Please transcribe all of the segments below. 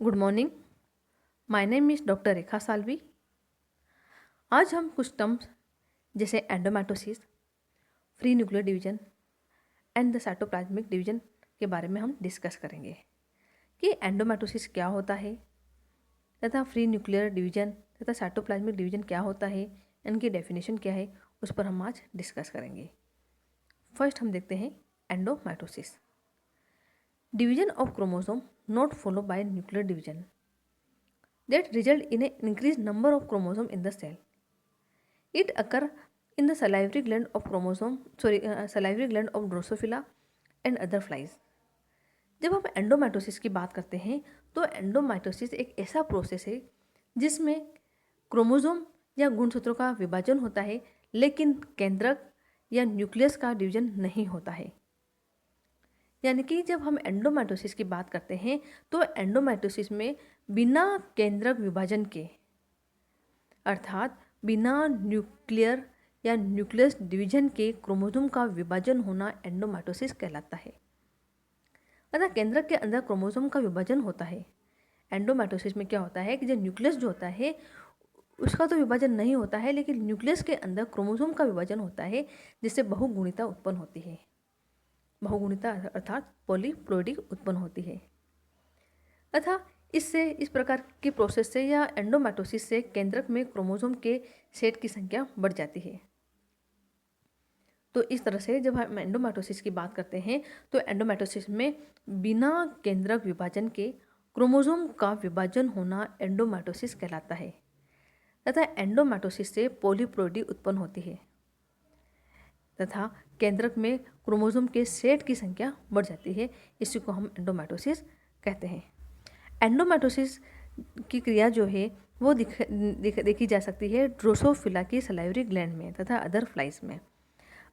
Good morning. My name is doctor Rekha Salvi. आज हम कुछ टर्म्स जैसे endomitosis, free nuclear division and the cytoplasmic division के बारे में हम डिस्कस करेंगे कि एंडोमेटोसिस क्या होता है तथा फ्री न्यूक्लियर डिवीजन तथा साइटोप्लाज्मिक डिवीजन क्या होता है, इनकी डेफिनेशन क्या है, उस पर हम आज डिस्कस करेंगे। फर्स्ट हम देखते हैं endomitosis. Division of chromosome not follow by nuclear division that result in an increased number of chromosomes in the cell. It occur in the salivary gland of salivary gland of Drosophila and other flies. जब हम एंडोमेटोसिस की बात करते हैं तो एंडोमेटोसिस एक ऐसा process है जिसमें क्रोमोसोम या गुणसूत्रों का विभाजन होता है, लेकिन केंद्रक या न्यूक्लियस का डिवीजन नहीं होता है। यानी कि जब हम एंडोमेटोसिस की बात करते हैं तो एंडोमेटोसिस में बिना केंद्रक विभाजन के, अर्थात बिना न्यूक्लियर या न्यूक्लियस डिवीजन के क्रोमोसोम का विभाजन होना एंडोमेटोसिस कहलाता है। अतः केंद्रक के अंदर क्रोमोसोम का विभाजन होता है। एंडोमेटोसिस में क्या होता है कि जो न्यूक्लियस जो होता है उसका तो विभाजन नहीं होता है, लेकिन न्यूक्लियस के अंदर क्रोमोसोम का विभाजन होता है, जिससे बहुगुणिता उत्पन्न होती है। बहुगुणिता अर्थात पॉलीप्लोइडी उत्पन्न होती है। अतः इससे, इस प्रकार की प्रोसेस से या एंडोमेटोसिस से केंद्रक में क्रोमोसोम के सेट की संख्या बढ़ जाती है। तो इस तरह से जब हम एंडोमेटोसिस की बात करते हैं तो एंडोमेटोसिस में बिना केंद्रक विभाजन के क्रोमोसोम का विभाजन होना एंडोमेटोसिस कहलाता है तथा एंडोमेटोसिस से पॉलीप्लोइडी उत्पन्न होती है तथा केंद्रक में क्रोमोसोम के सेट की संख्या बढ़ जाती है। इसी को हम एंडोमेटोसिस कहते हैं। एंडोमेटोसिस की क्रिया जो है वो देखी जा सकती है ड्रोसोफिला की सलाइवरी ग्लैंड में तथा अदर फ्लाइज में।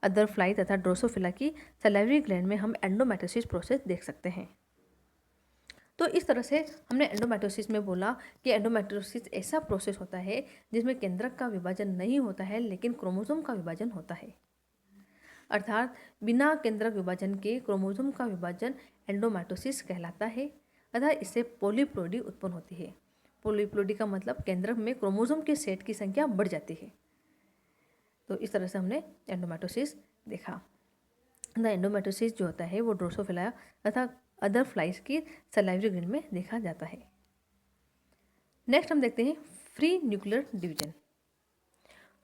अदर फ्लाई तथा ड्रोसोफिला की सलाइवरी ग्लैंड में हम एंडोमेटोसिस प्रोसेस देख सकते हैं। तो इस तरह से हमने एंडोमेटोसिस में बोला कि एंडोमेटोसिस ऐसा प्रोसेस होता है जिसमें केंद्रक का विभाजन नहीं होता है, लेकिन क्रोमोसोम का विभाजन होता है। अर्थात बिना केंद्रक विभाजन के क्रोमोसोम का विभाजन एंडोमेटोसिस कहलाता है। अतः इससे पॉलीप्लोइडी उत्पन्न होती है। पॉलीप्लोइडी का मतलब केंद्रक में क्रोमोसोम के सेट की संख्या बढ़ जाती है। तो इस तरह से हमने एंडोमेटोसिस देखा। द एंडोमेटोसिस जो होता है वो ड्रोसोफिला तथा अदर फ्लाइज की सलाइवरी ग्लैंड में देखा जाता है। नेक्स्ट हम देखते हैं free nuclear division.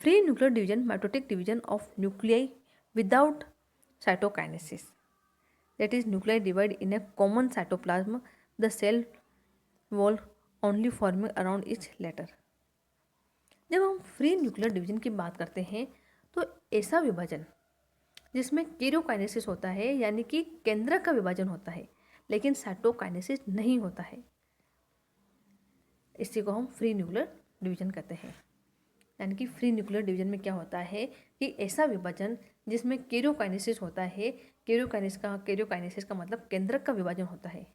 Free nuclear division mitotic division of nuclei without cytokinesis, that is nuclei divide in a common cytoplasm, the cell wall only forming around each letter. जब हम free nuclear division की बात करते हैं तो ऐसा विभाजन जिसमें केरियोकाइनेसिस होता है, यानी कि केंद्रक का विभाजन होता है, लेकिन साइटोकाइनेसिस नहीं होता है, इसी को हम फ्री न्यूक्लियर डिवीजन कहते हैं। यानी कि फ्री न्यूक्लियर डिवीजन में क्या होता है कि ऐसा विभाजन जिसमें केरियोकाइनेसिस होता है। केरियोकाइनेसिस का मतलब केंद्रक का विभाजन होता है,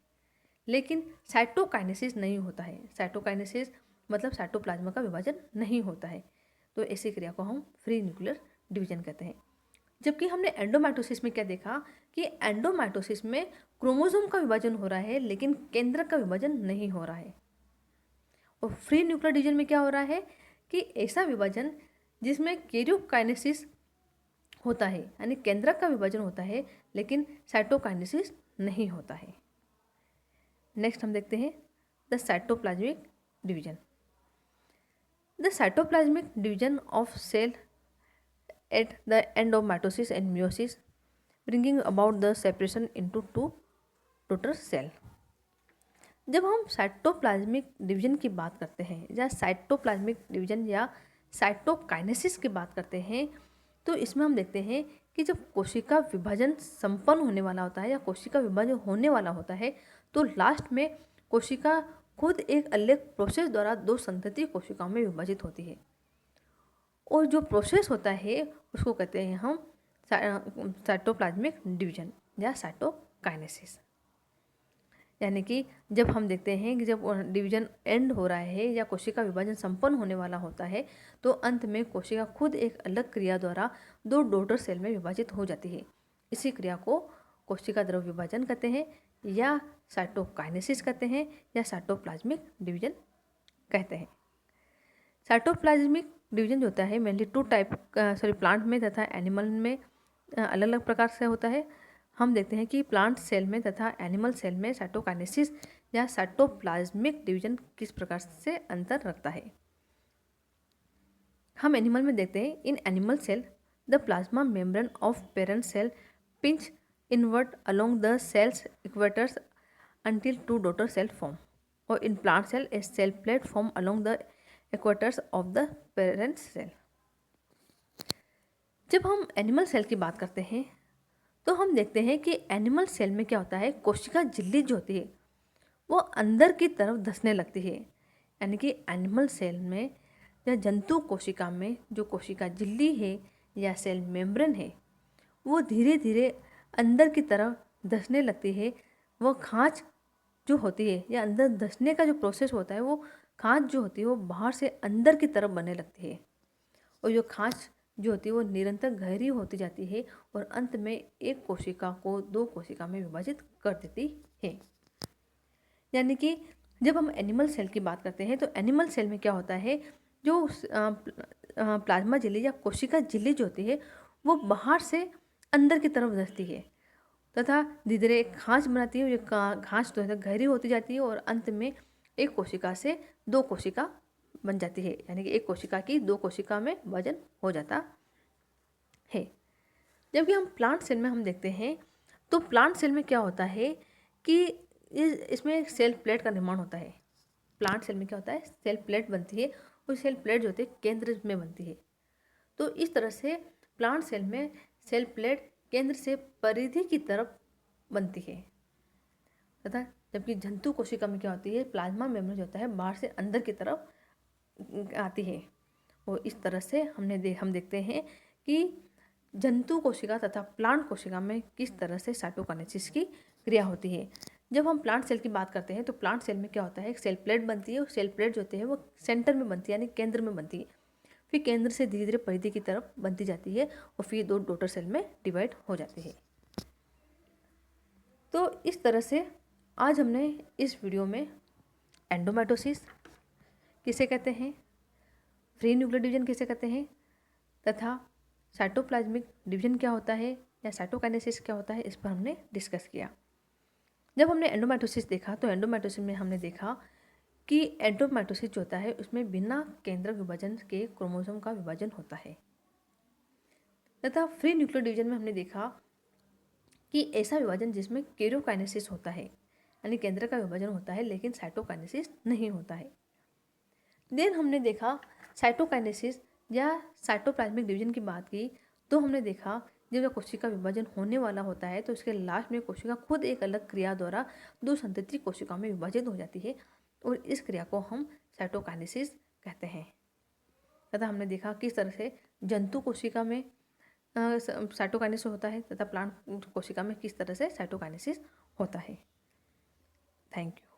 लेकिन साइटोकाइनेसिस नहीं होता है। साइटोकाइनेसिस मतलब साइटोप्लाज्मा का विभाजन नहीं होता है। तो ऐसी क्रिया को हम फ्री न्यूक्लियर डिवीजन कहते हैं। जबकि हमने एंडोमेटोसिस में क्या देखा कि एंडोमेटोसिस में क्रोमोसोम का विभाजन हो रहा है, लेकिन केंद्रक का विभाजन नहीं हो रहा है। और फ्री न्यूक्लियर डिवीजन में क्या हो रहा है कि ऐसा विभाजन जिसमें केरियोकाइनेसिस होता है, यानी केंद्रक का विभाजन होता है, लेकिन साइटोकाइनेसिस नहीं होता है। नेक्स्ट हम देखते हैं the cytoplasmic division. The cytoplasmic division of cell at the end of mitosis and meiosis bringing about the separation into two daughter cell. जब हम साइटोप्लाज्मिक डिवीजन की बात करते हैं या साइटोप्लाज्मिक डिवीजन या साइटोकाइनेसिस की बात करते हैं तो इसमें हम देखते हैं कि जब कोशिका विभाजन संपन्न होने वाला होता है या कोशिका विभाजन होने वाला होता है तो लास्ट में कोशिका खुद एक अलग प्रोसेस द्वारा दो संतति कोशिकाओं में विभाजित होती है। और जो प्रोसेस होता है उसको कहते हैं हम साइटोप्लाज्मिक डिवीजन या साइटोकाइनेसिस। यानी कि जब हम देखते हैं कि जब डिवीजन एंड हो रहा है या कोशिका विभाजन संपन्न होने वाला होता है तो अंत में कोशिका खुद एक अलग क्रिया द्वारा दो डॉटर सेल में विभाजित हो जाती है। इसी क्रिया को कोशिका द्रव विभाजन कहते हैं या साइटोकाइनेसिस कहते हैं या साइटोप्लाज्मिक डिवीजन कहते हैं। साइटोप्लाज्मिक डिवीजन जो होता है मेनली टू टाइप प्लांट में तथा एनिमल में अलग अलग प्रकार से होता है। हम देखते हैं कि प्लांट सेल में तथा एनिमल सेल में साइटोकाइनेसिस या साइटोप्लाज्मिक डिवीजन किस प्रकार से अंतर रखता है। हम एनिमल में देखते हैं, in animal cell the plasma membrane of parent cell pinch invert along the cell's equators until two daughter cell form, or in plant cell a cell plate form along the equators of the parent cell। जब हम animal cell की बात करते हैं तो हम देखते हैं कि एनिमल सेल में क्या होता है, कोशिका झिल्ली जो होती है वो अंदर की तरफ धंसने लगती है। यानी कि एनिमल सेल में या जंतु कोशिका में जो कोशिका झिल्ली है या सेल मेम्ब्रेन है वो धीरे धीरे अंदर की तरफ धंसने लगती है। वो खांच जो होती है या अंदर धंसने का जो प्रोसेस होता है वो खांच जो होती है वो बाहर से अंदर की तरफ बनने लगती है और जो खांच जो होती है वो निरंतर गहरी होती जाती है और अंत में एक कोशिका को दो कोशिका में विभाजित कर देती है। यानी कि जब हम एनिमल सेल की बात करते हैं तो एनिमल सेल में क्या होता है, जो प्लाज्मा झिल्ली या कोशिका झिल्ली जो होती है वो बाहर से अंदर की तरफ धंसती है तथा धीरे धीरे एक खांच बनाती है। ये खांच तो है गहरी होती जाती है और अंत में एक कोशिका से दो कोशिका बन जाती है। यानी कि एक कोशिका की दो कोशिका में विभाजन हो जाता है। जबकि हम प्लांट सेल में हम देखते हैं तो प्लांट सेल में क्या होता है कि इसमें एक सेल प्लेट का निर्माण होता है। प्लांट सेल में क्या होता है, सेल प्लेट बनती है और सेल प्लेट जो होती है केंद्र में बनती है। तो इस तरह से प्लांट सेल में सेल प्लेट केंद्र से परिधि की तरफ बनती है तथा जबकि जंतु कोशिका में क्या होती है, प्लाज्मा मेम्ब्रेन जो होता है बाहर से अंदर की तरफ आती है। और इस तरह से हम देखते हैं कि जंतु कोशिका तथा प्लांट कोशिका में किस तरह से साइटोकाइनेसिस की क्रिया होती है। जब हम प्लांट सेल की बात करते हैं तो प्लांट सेल में क्या होता है, एक सेल प्लेट बनती है और सेल प्लेट जो होती है वो सेंटर में बनती है यानी केंद्र में बनती है। फिर केंद्र से धीरे धीरे परिधि की तरफ बनती जाती है और फिर दो डॉटर सेल में डिवाइड हो जाती है। तो इस तरह से आज हमने इस वीडियो में एंडोमेटोसिस किसे कहते हैं, फ्री न्यूक्लियर डिवीजन किसे कहते हैं तथा साइटोप्लाज्मिक डिवीजन क्या होता है या साइटोकाइनेसिस क्या होता है, इस पर हमने डिस्कस किया। जब हमने एंडोमेटोसिस देखा तो एंडोमेटोसिस में हमने देखा कि एंडोमेटोसिस जो होता है उसमें बिना केंद्रक विभाजन के क्रोमोसोम का विभाजन होता है तथा फ्री न्यूक्लियर डिवीजन में हमने देखा कि ऐसा विभाजन जिसमें कैरियोकाइनेसिस होता है यानी केंद्र का विभाजन होता है लेकिन साइटोकाइनेसिस नहीं होता है। देन हमने देखा साइटोकाइनेसिस या साइटोप्लाज्मिक डिवीजन की बात की तो हमने देखा जब कोशिका विभाजन होने वाला होता है तो उसके लास्ट में कोशिका खुद एक अलग क्रिया द्वारा दो संतति कोशिकाओं में विभाजित हो जाती है और इस क्रिया को हम साइटोकाइनेसिस कहते हैं। तथा हमने देखा किस तरह से जंतु कोशिका में साइटोकाइनेसिस होता है तथा प्लांट कोशिका में किस तरह से साइटोकाइनेसिस होता है। Thank you.